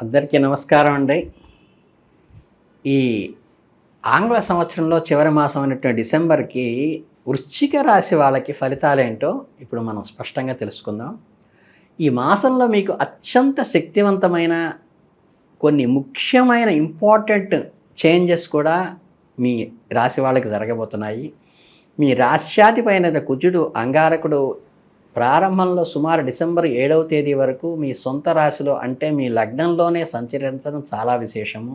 అందరికీ నమస్కారం అండి. ఈ ఆంగ్ల సంవత్సరంలో చివరి మాసం అయినటువంటి డిసెంబర్‌కి వృశ్చిక రాశి వాళ్ళకి ఫలితాలేంటో ఇప్పుడు మనం స్పష్టంగా తెలుసుకుందాం. ఈ మాసంలో మీకు అత్యంత శక్తివంతమైన కొన్ని ముఖ్యమైన ఇంపార్టెంట్ చేంజెస్ కూడా మీ రాశి వాళ్ళకి జరగబోతున్నాయి. మీ రాశ్యాధిపైన కుజుడు, అంగారకుడు ప్రారంభంలో సుమారు డిసెంబర్ 7వ తేదీ వరకు మీ సొంత రాశిలో అంటే మీ లగ్నంలోనే సంచరించడం చాలా విశేషము.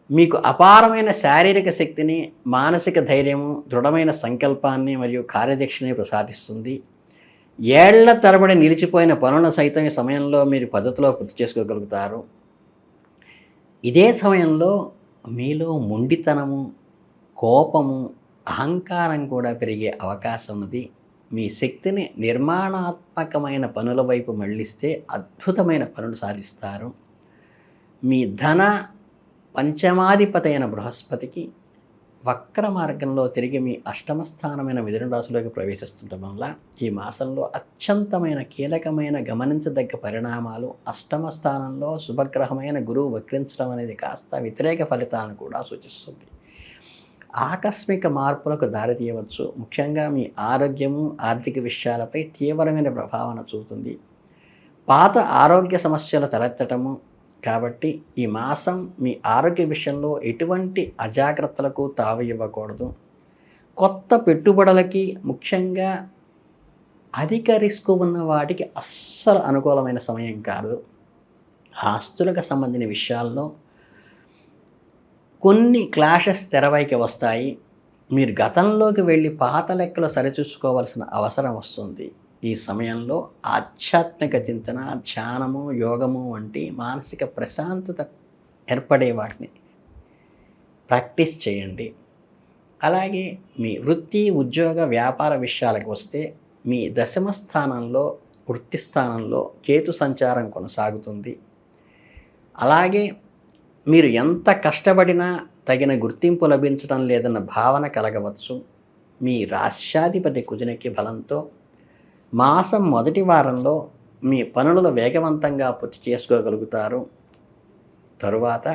మీకు అపారమైన శారీరక శక్తిని, మానసిక ధైర్యము, దృఢమైన సంకల్పాన్ని మరియు కార్యదక్షిణని ప్రసాదిస్తుంది. ఏళ్ల తరబడి నిలిచిపోయిన పనులను సైతం ఈ సమయంలో మీరు పద్ధతిలో పూర్తి చేసుకోగలుగుతారు. ఇదే సమయంలో మీలో మొండితనము, కోపము, అహంకారం కూడా పెరిగే అవకాశం ఉన్నది. మీ శక్తిని నిర్మాణాత్మకమైన పనుల వైపు మళ్ళిస్తే అద్భుతమైన పనులు సాధిస్తారు. మీ ధన పంచమాధిపతి అయిన బృహస్పతికి వక్ర మార్గంలో తిరిగి మీ అష్టమ స్థానమైన మిథున రాశిలోకి ప్రవేశిస్తుండటం వల్ల ఈ మాసంలో అత్యంతమైన కీలకమైన గమనించదగ్గ పరిణామాలు, అష్టమ స్థానంలో శుభగ్రహమైన గురువు వక్రించడం అనేది కాస్త వ్యతిరేక ఫలితాలను కూడా సూచిస్తుంది. ఆకస్మిక మార్పులకు దారితీయవచ్చు. ముఖ్యంగా మీ ఆరోగ్యము, ఆర్థిక విషయాలపై తీవ్రమైన ప్రభావం చూపుతుంది. పాత ఆరోగ్య సమస్యలు తలెత్తటము కాబట్టి ఈ మాసం మీ ఆరోగ్య విషయంలో ఎటువంటి అజాగ్రత్తలకు తావు ఇవ్వకూడదు. కొత్త పెట్టుబడులకి, ముఖ్యంగా అధిక రిస్క్ ఉన్న వాటికి అస్సలు అనుకూలమైన సమయం కాదు. ఆస్తులకు సంబంధించిన విషయాల్లో కొన్ని క్లాషెస్ తెరవైకి వస్తాయి. మీరు గతంలోకి వెళ్ళి పాత లెక్కలు సరిచూసుకోవాల్సిన అవసరం వస్తుంది. ఈ సమయంలో ఆధ్యాత్మిక చింతన, ధ్యానము, యోగము వంటి మానసిక ప్రశాంతత ఏర్పడే వాటిని ప్రాక్టీస్ చేయండి. అలాగే మీ వృత్తి, ఉద్యోగ, వ్యాపార విషయాలకు వస్తే మీ దశమ స్థానంలో, వృత్తి స్థానంలో కేతు సంచారం కొనసాగుతుంది. అలాగే మీరు ఎంత కష్టపడినా తగిన గుర్తింపు లభించడం లేదన్న భావన కలగవచ్చు. మీ రాశ్యాధిపతి కుజునికి బలంతో మాసం మొదటి వారంలో మీ పనులను వేగవంతంగా పూర్తి చేసుకోగలుగుతారు. తరువాత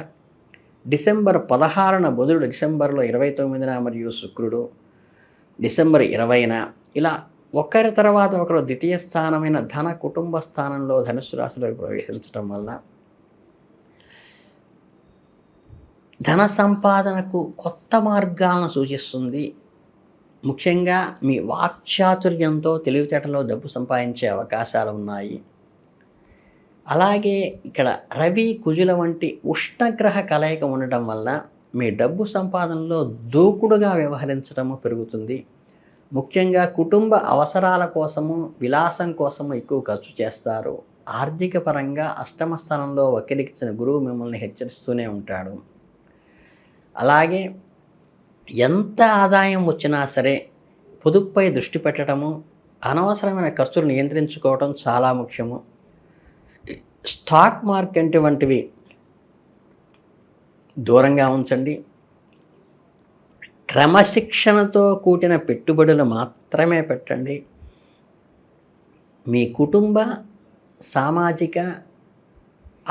డిసెంబర్ 16న బుధుడు, డిసెంబర్లో 29న మరియు శుక్రుడు డిసెంబర్ 20న ఇలా ఒకరి తర్వాత ఒకరు ద్వితీయ స్థానమైన ధన, కుటుంబ స్థానంలో ధనుస్సు రాశిలో ప్రవేశించడం వల్ల ధన సంపాదనకు కొత్త మార్గాలను సూచిస్తుంది. ముఖ్యంగా మీ వాక్చాతుర్యంతో తెలివితేటలో డబ్బు సంపాదించే అవకాశాలు ఉన్నాయి. అలాగే ఇక్కడ రవి, కుజుల వంటి ఉష్ణగ్రహ కలయిక ఉండటం వల్ల మీ డబ్బు సంపాదనలో దూకుడుగా వ్యవహరించడము పెరుగుతుంది. ముఖ్యంగా కుటుంబ అవసరాల కోసము, విలాసం కోసము ఎక్కువ ఖర్చు చేస్తారు. ఆర్థిక పరంగా అష్టమ స్థానంలో వక్రీకరించిన గురువు మిమ్మల్ని హెచ్చరిస్తూనే ఉంటాడు. అలాగే ఎంత ఆదాయం వచ్చినా సరే పొదుపుపై దృష్టి పెట్టడము, అనవసరమైన ఖర్చులు నియంత్రించుకోవడం చాలా ముఖ్యము. స్టాక్ మార్కెట్ వంటివి దూరంగా ఉంచండి. క్రమశిక్షణతో కూడిన పెట్టుబడులు మాత్రమే పెట్టండి. మీ కుటుంబ, సామాజిక,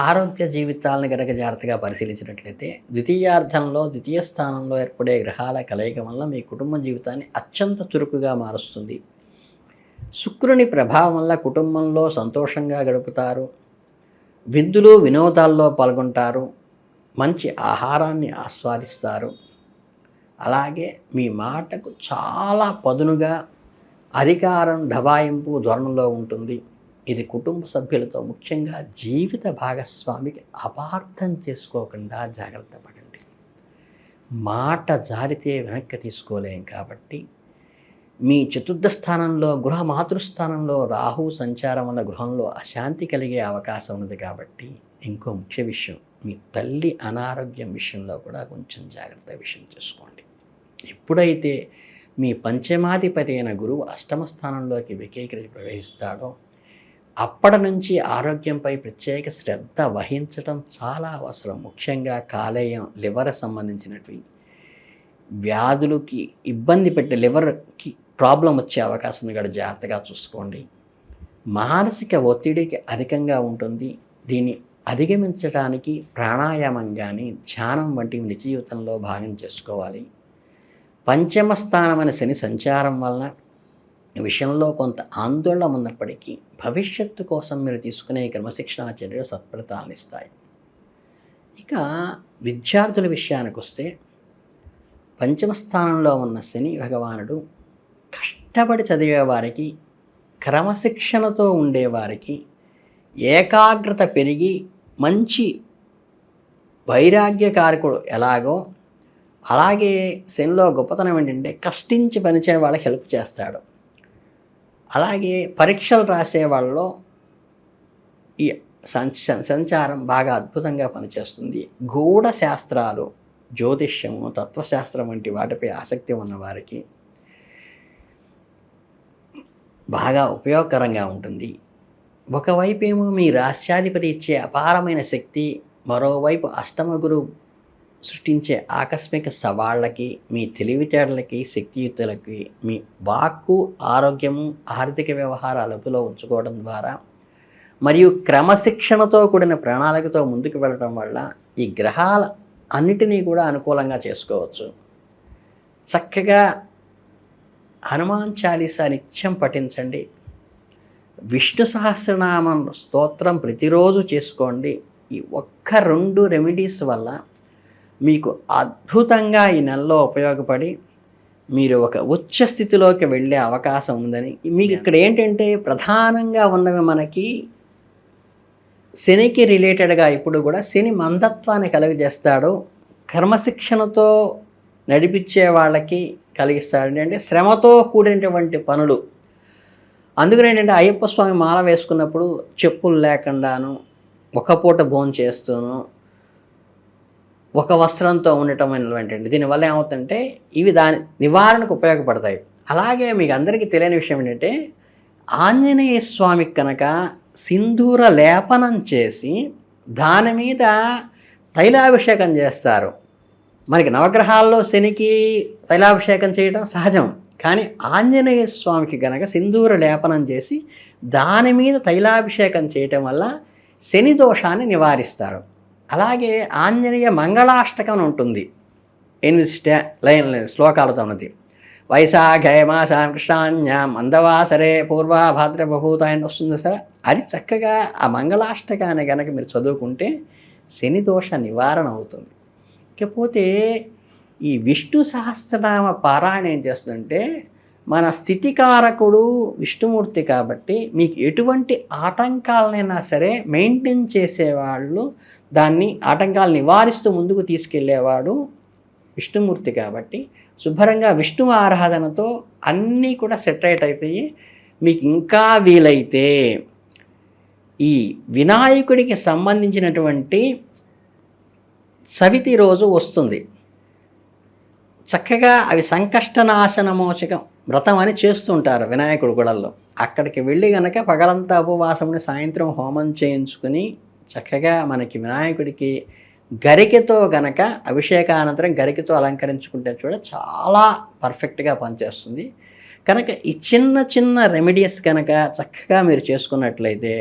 ఆరోగ్య జీవితాలను కనుక జాగ్రత్తగా పరిశీలించినట్లయితే ద్వితీయార్థంలో ద్వితీయ స్థానంలో ఏర్పడే గ్రహాల కలయిక వల్ల మీ కుటుంబ జీవితాన్ని అత్యంత చురుకుగా మారుస్తుంది. శుక్రుని ప్రభావం వల్ల కుటుంబంలో సంతోషంగా గడుపుతారు. విందులు, వినోదాల్లో పాల్గొంటారు. మంచి ఆహారాన్ని ఆస్వాదిస్తారు. అలాగే మీ మాటకు చాలా పదునుగా అధికారం, దబాయింపు ధోరణిలో ఉంటుంది. ఇది కుటుంబ సభ్యులతో, ముఖ్యంగా జీవిత భాగస్వామికి అపార్థం చేసుకోకుండా జాగ్రత్త పడండి. మాట జారితే వెనక్కి తీసుకోలేం కాబట్టి మీ చతుర్థ స్థానంలో, గృహ మాతృస్థానంలో రాహు సంచారం వల్ల గృహంలో అశాంతి కలిగే అవకాశం ఉన్నది. కాబట్టి ఇంకో ముఖ్య విషయం, మీ తల్లి అనారోగ్యం విషయంలో కూడా కొంచెం జాగ్రత్త విషయం చేసుకోండి. ఎప్పుడైతే మీ పంచమాధిపతి అయిన గురువు అష్టమ స్థానంలోకి వికేకరించి ప్రవేశిస్తాడో అప్పటి నుంచి ఆరోగ్యంపై ప్రత్యేక శ్రద్ధ వహించడం చాలా అవసరం. ముఖ్యంగా కాలేయం, లివర్ సంబంధించినవి వ్యాధులకి ఇబ్బంది పెట్టే, లివర్కి ప్రాబ్లం వచ్చే అవకాశం ఉంది కూడా జాగ్రత్తగా చూసుకోండి. మానసిక ఒత్తిడికి అధికంగా ఉంటుంది. దీన్ని అధిగమించడానికి ప్రాణాయామం కానీ ధ్యానం వంటివి నిజ జీవితంలో భాగం చేసుకోవాలి. పంచమ స్థానమైన శని సంచారం వలన విషయంలో కొంత ఆందోళన ఉన్నప్పటికీ భవిష్యత్తు కోసం మీరు తీసుకునే క్రమశిక్షణా చర్యలు సత్ఫలితాలను ఇస్తాయి. ఇక విద్యార్థుల విషయానికి వస్తే పంచమ స్థానంలో ఉన్న శని భగవానుడు కష్టపడి చదివేవారికి, క్రమశిక్షణతో ఉండేవారికి ఏకాగ్రత పెరిగి మంచి వైరాగ్యకారకుడు ఎలాగో అలాగే శనిలో గొప్పతనం ఏంటంటే కష్టించి పనిచేయ వాళ్ళకి హెల్ప్ చేస్తాడు. అలాగే పరీక్షలు రాసే వాళ్ళలో ఈ సంచారం బాగా అద్భుతంగా పనిచేస్తుంది. గూఢ శాస్త్రాలు, జ్యోతిష్యము, తత్వశాస్త్రం వంటి వాటిపై ఆసక్తి ఉన్నవారికి బాగా ఉపయోగకరంగా ఉంటుంది. ఒకవైపు ఏమో మీ రాష్ట్రాధిపతి ఇచ్చే అపారమైన శక్తి, మరోవైపు అష్టమ గురువు సృష్టించే ఆకస్మిక సవాళ్ళకి, మీ తెలివితేటలకి, శక్తియుక్తులకి, మీ వాక్కు, ఆరోగ్యము, ఆర్థిక వ్యవహారాలు అదుపులో ఉంచుకోవడం ద్వారా మరియు క్రమశిక్షణతో కూడిన ప్రణాళికతో ముందుకు వెళ్ళడం వల్ల ఈ గ్రహాల అన్నిటినీ కూడా అనుకూలంగా చేసుకోవచ్చు. చక్కగా హనుమాన్ చాలీసా నిత్యం పఠించండి. విష్ణు సహస్రనామం స్తోత్రం ప్రతిరోజు చేసుకోండి. ఈ ఒక్క 2 రెమెడీస్ వల్ల మీకు అద్భుతంగా ఈ నెలలో ఉపయోగపడి మీరు ఒక ఉచ్చ స్థితిలోకి వెళ్ళే అవకాశం ఉందని. మీకు ఇక్కడ ఏంటంటే ప్రధానంగా ఉన్నవి మనకి శనికి రిలేటెడ్గా ఇప్పుడు కూడా శని మందత్వాన్ని కలుగజేస్తాడు. క్రమశిక్షణతో నడిపించే వాళ్ళకి కలిగిస్తాడు. అంటే శ్రమతో కూడినటువంటి పనులు. అందుకని ఏంటంటే అయ్యప్ప స్వామి మాల వేసుకున్నప్పుడు చెప్పులు లేకుండాను, ఒక పూట భోజనం చేస్తూను, ఒక వస్త్రంతో ఉండటం అనేటువంటిది. దీనివల్ల ఏమవుతుందంటే ఇవి దాని నివారణకు ఉపయోగపడతాయి. అలాగే మీకు అందరికీ తెలియని విషయం ఏంటంటే ఆంజనేయ స్వామికి కనుక సింధూర లేపనం చేసి దాని మీద తైలాభిషేకం చేస్తారు. మనకి నవగ్రహాల్లో శనికి తైలాభిషేకం చేయడం సహజం. కానీ ఆంజనేయ స్వామికి కనుక సింధూర లేపనం చేసి దాని మీద తైలాభిషేకం చేయటం వల్ల శని దోషాన్ని నివారిస్తాడు. అలాగే ఆంజనేయ మంగళాష్టకం ఉంటుంది, 8 శ్లోకాలతో ఉన్నది. వైశాఖే మాసాం కృష్ణాన్యాం మందవాసరే పూర్వాభాద్రబహూత అని వస్తుంది సార్. అది చక్కగా ఆ మంగళాష్టకాన్ని కనుక మీరు చదువుకుంటే శని దోష నివారణ అవుతుంది. ఇకపోతే ఈ విష్ణు సహస్రనామ పారాయణ ఏం చేస్తుందంటే మన స్థితికారకుడు విష్ణుమూర్తి కాబట్టి మీకు ఎటువంటి ఆటంకాలనైనా సరే మెయింటైన్ చేసేవాళ్ళు, దాన్ని ఆటంకాలు నివారిస్తూ ముందుకు తీసుకెళ్లేవాడు విష్ణుమూర్తి కాబట్టి శుభ్రంగా విష్ణు ఆరాధనతో అన్నీ కూడా సెటరేట్ అవుతాయి. మీకు ఇంకా వీలైతే ఈ వినాయకుడికి సంబంధించినటువంటి చవితి రోజు వస్తుంది. చక్కగా అవి సంకష్టనాశనమోచకం వ్రతం అని చేస్తుంటారు వినాయకుడి గుళ్ళల్లో. అక్కడికి వెళ్ళి కనుక పగలంతా ఉపవాసంని సాయంత్రం హోమం చేయించుకుని చక్కగా మనకి వినాయకుడికి గరికెతో గనక అభిషేకానంతరం గరికెతో అలంకరించుకుంటే చాలా పర్ఫెక్ట్గా పనిచేస్తుంది. కనుక ఈ చిన్న చిన్న రెమెడీస్ కనుక చక్కగా మీరు చేసుకున్నట్లయితే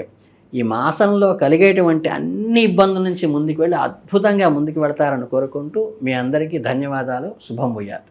ఈ మాసంలో కలిగేటువంటి అన్ని ఇబ్బందుల నుంచి ముందుకు వెళ్ళి అద్భుతంగా ముందుకు వెళతారని కోరుకుంటూ మీ అందరికీ ధన్యవాదాలు. శుభం భూయాత్.